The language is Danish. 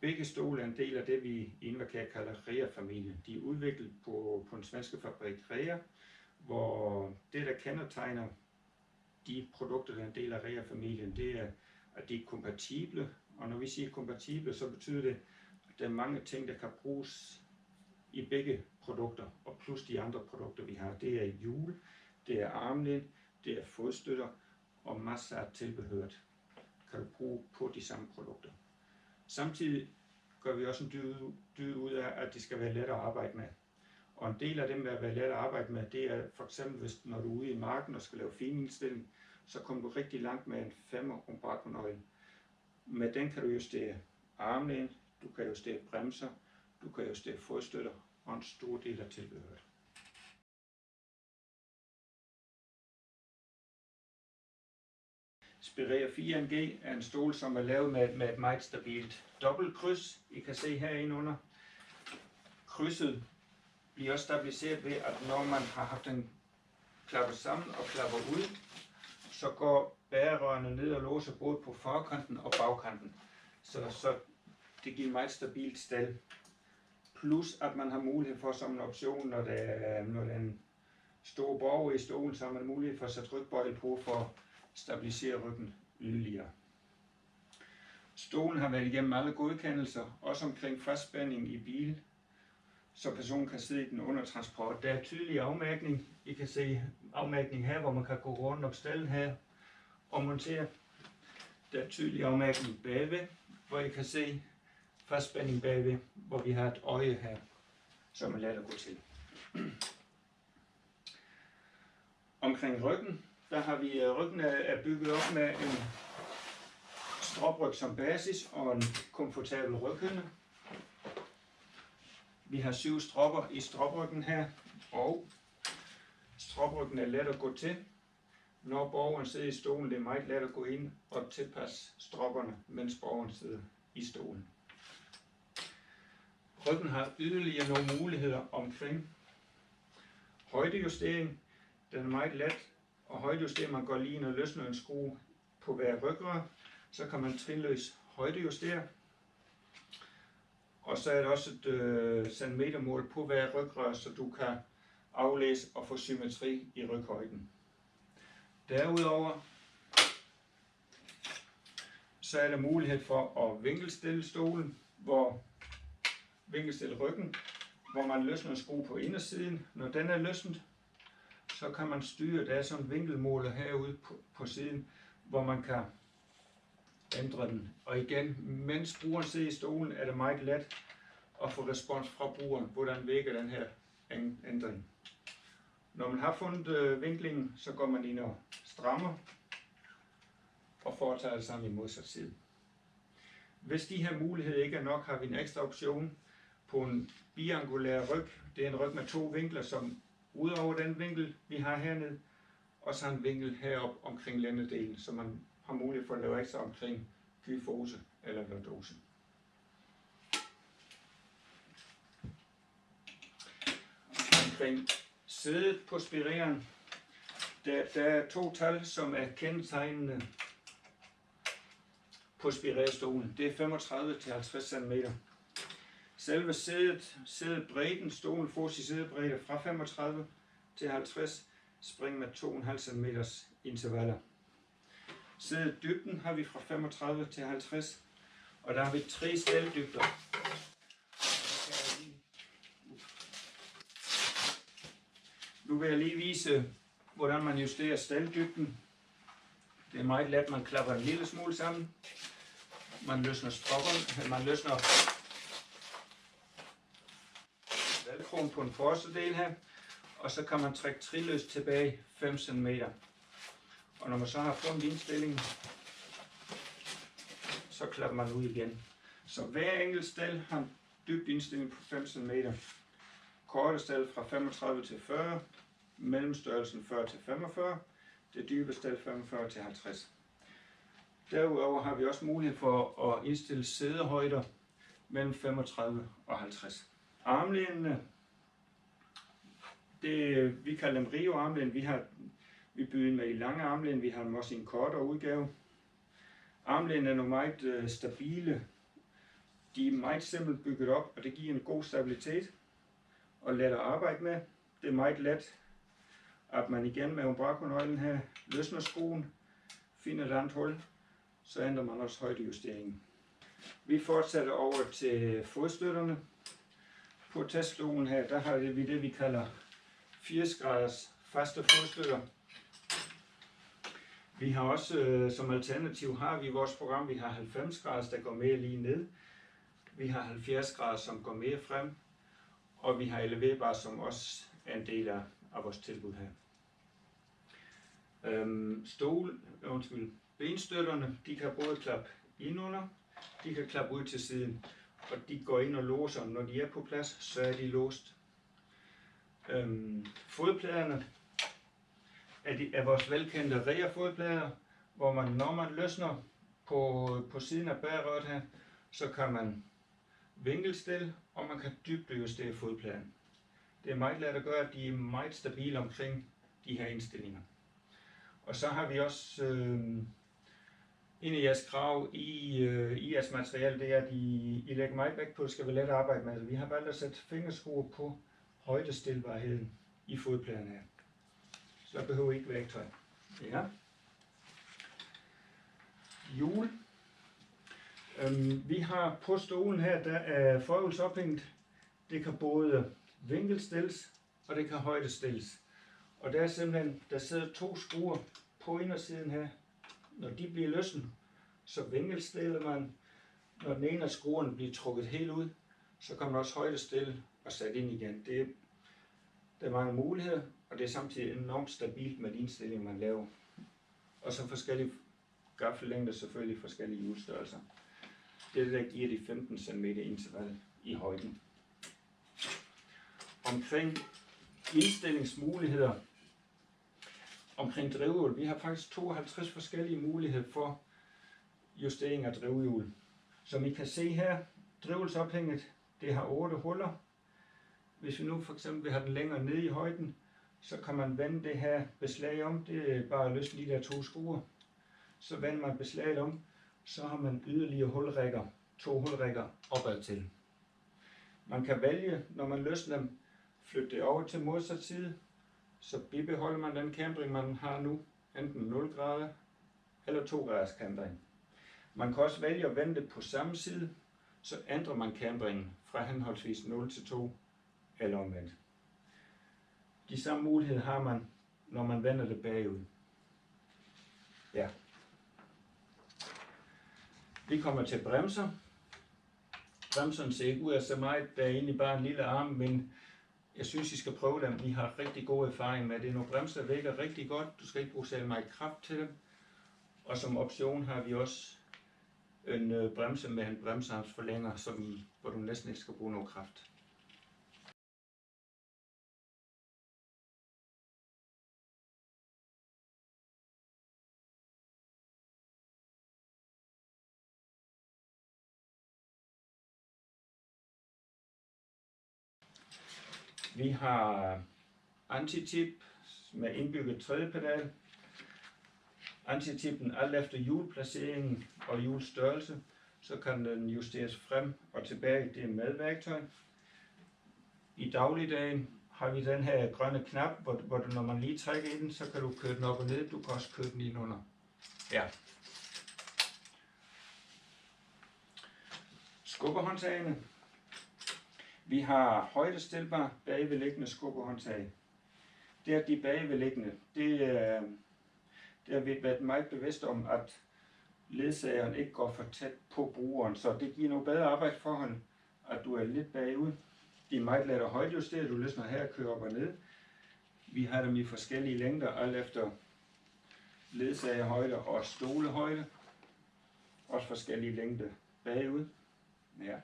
begge stole er en del af det, vi i Inverkær kalder Rea-familien. De er udviklet på den svenske fabrik Rea, hvor det, der kendetegner de produkter, der er en del af Rea-familien, det er, at de er kompatible. Og når vi siger kompatible, så betyder det, at der er mange ting, der kan bruges i begge produkter, og plus de andre produkter, vi har. Det er hjul, det er armlæn, det er fodstøtter og masser af tilbehør, kan du bruge på de samme produkter. Samtidig gør vi også en dyd ud af, at det skal være let at arbejde med. Og en del af dem, der er let at arbejde med, det er for eksempel, hvis når du er ude i marken og skal lave finindstilling, så kommer du rigtig langt med en 5'er umbraconøgle. Med den kan du justere armlæn, du kan justere bremser, du kan justere fodstøtter og en stor del af tilbehøret. Spirea 4G er en stol, som er lavet med et meget stabilt dobbeltkryds. I kan se herinde under. Krydset bliver også stabiliseret ved, at når man har haft den klappet sammen og klapper ud, så går bærerørene ned og låser både på forkanten og bagkanten. Så det giver meget stabilt stel. Plus at man har mulighed for som en option, når der er en stor borger i stolen, så har man mulighed for at sætte rygbøjle på for at stabilisere ryggen yderligere. Stolen har været igennem alle godkendelser, også omkring fastspænding i bil, så personen kan sidde i den under transport. Der er tydelig afmærkning. I kan se afmærkning her, hvor man kan gå rundt om stallen her og montere. Der er tydelig afmærkning bagved, hvor I kan se fastspænding bagved, hvor vi har et øje her, som er let at gå til. Omkring ryggen, der har vi ryggen er bygget op med en stråbryg som basis og en komfortabel ryghinde. Vi har 7 stropper i stråbryggen her, og stråbryggen er let at gå til. Når borgeren sidder i stolen, det er meget let at gå ind og tilpasse stropperne, mens borgeren sidder i stolen. Ryggen har yderligere nogle muligheder omkring højdejustering. Den er meget let, og højdejustering, man går lige ind og løsner en skrue på hver rygrad, så kan man trinløst højdejustere. Og så er der også et centimetermål på hver rygrad, så du kan aflæse og få symmetri i ryghøjden. Derudover så er der mulighed for at vinkelstille stolen, vinkelstille ryggen, hvor man løsner en skrue på indersiden. Når den er løsnet, så kan man styre, der er sådan en vinkelmåler herude på siden, hvor man kan ændre den. Og igen, mens brugeren sidder i stolen, er det meget let at få respons fra brugeren, hvordan virker den her ændring. Når man har fundet vinklingen, så går man ind og strammer og foretager det samme i modsat side. Hvis de her muligheder ikke er nok, har vi en ekstra option på en biangulær ryg. Det er en ryg med 2 vinkler, som udover den vinkel, vi har hernede, og så en vinkel heroppe omkring lændedelen, så man har mulighed for at lave ekstra omkring kyfose eller lordose. Omkring sædet på Spireaen, der er 2 tal, som er kendetegnende på Spirea-stolen. Det er 35 til 50 cm. Selve sædebredden, stolen får sin sædebredde fra 35 til 50, spring med 2,5 cm intervaller. Sædedybden har vi fra 35 til 50, og der har vi 3 staldybder. Nu vil jeg lige vise, hvordan man justerer staldybden. Det er meget let, man klapper en lille smule sammen. Man løsner stropperne, man løsner velcroen på den forreste del her, og så kan man trække trinløst tilbage 5 cm. Og når man så har fundet indstillingen, så klapper man ud igen. Så hver enkelt stel har en dybt indstilling på 5 cm. Korte stel fra 35 til 40, mellemstørrelsen 40 til 45, det dybe stel 45 til 50. Derudover har vi også mulighed for at indstille sædehøjder mellem 35 og 50. Armlænene, vi kalder dem Rio-armlæn. Vi byder med de lange armlæn, vi har dem også i en kortere udgave. Armlæn er nogle meget stabile De er meget simpelt bygget op, og det giver en god stabilitet og let at arbejde med. Det er meget let, at man igen med umbraconøglen her løsner skruen, finder et andet hul, så ændrer man også højdejusteringen. Vi fortsætter over til fodstøtterne. På teststolen her, der har vi det, vi kalder 80 graders faste fodstøtter. Vi har også som alternativ har vi i vores program, vi har 90 graders, der går mere lige ned. Vi har 70 grader, som går mere frem. Og vi har eleverbare, som også er en del af vores tilbud her. Benstøtterne, de kan både klappe indunder, de kan klappe ud til siden, og de går ind og låser, når de er på plads, så er de låst. Fodpladerne er vores velkendte REA-fodplader, hvor man, når man løsner på siden af bærerøret her, så kan man vinkelstille, og man kan dybdejustere fodpladen. Det er meget let at gøre, at de er meget stabile omkring de her indstillinger. Og så har vi også inde i jeres krav i jeres materiale, det er, at I lægger meget vægt på, at det skal være let at arbejde med. Vi har valgt at sætte fingerskruer på højdestilbarheden i fodpladen her. Så der behøver I ikke værktøj. Ja. Hjul. Vi har på stolen her, der er forhjulsophænget. Det kan både vinkelstilles, og det kan højdestilles. Og der er simpelthen, der sidder 2 skruer på indersiden her. Når de bliver løsnet, så vinkelstiller man. Når den ene af skruerne bliver trukket helt ud, så kan man også højdestille og sætte ind igen. Der er mange muligheder, og det er samtidig enormt stabilt med de indstillinger, man laver. Og så forskellige gaffellængder, selvfølgelig forskellige hjulstørrelser. Det der giver de 15 cm interval i højden. Omkring indstillingsmuligheder, omkring drivhjul, vi har faktisk 52 forskellige muligheder for justering af drivhjul. Som I kan se her, drivhjulsophænget, det har 8 huller. Hvis vi nu for eksempel vil have den længere ned i højden, så kan man vende det her beslag om. Det er bare at løsne de der 2 skruer. Så vender man beslaget om, så har man yderligere hulrækker, 2 hulrækker opad til. Man kan vælge, når man løsner dem, flytte det over til modsat side, så bibeholder man den kantring, man har nu, enten 0 grader eller 2 graders kantring. Man kan også vælge at vende det på samme side, så ændrer man kantringen fra henholdsvis 0 til 2 eller omvendt. De samme muligheder har man, når man vender det bagud. Ja. Vi kommer til bremser. Bremserne ser ikke ud af så meget, der er egentlig bare en lille arm, men jeg synes, I skal prøve dem. Vi har rigtig god erfaring med det. Nogle bremser vækker rigtig godt. Du skal ikke bruge særlig meget kraft til dem. Og som option har vi også en bremse med en bremsearmsforlænger, hvor du næsten ikke skal bruge noget kraft. Vi har antitip med indbygget tredje pedal. Antitippen alt efter hjulplaceringen og hjulstørrelse, så kan den justeres frem og tilbage. Det er med værktøj. I dagligdagen har vi den her grønne knap, hvor du, når man lige trækker i den, så kan du køre den op og ned. Du kan også køre den ind under. Ja. Skubberhåndtagene. Vi har højdestilbare bagvedliggende skubberhåndtag. Det er de bagvedliggende. Det har vi været meget bevidst om, at ledsageren ikke går for tæt på brugeren, så det giver nogle bedre arbejdsforhold, at du er lidt bagud. De er meget let at højdejustere. Du løsner her og kører op og ned. Vi har dem i forskellige længder, alt efter ledsagerhøjde og stolehøjde. Også forskellige længder bagud. Ja.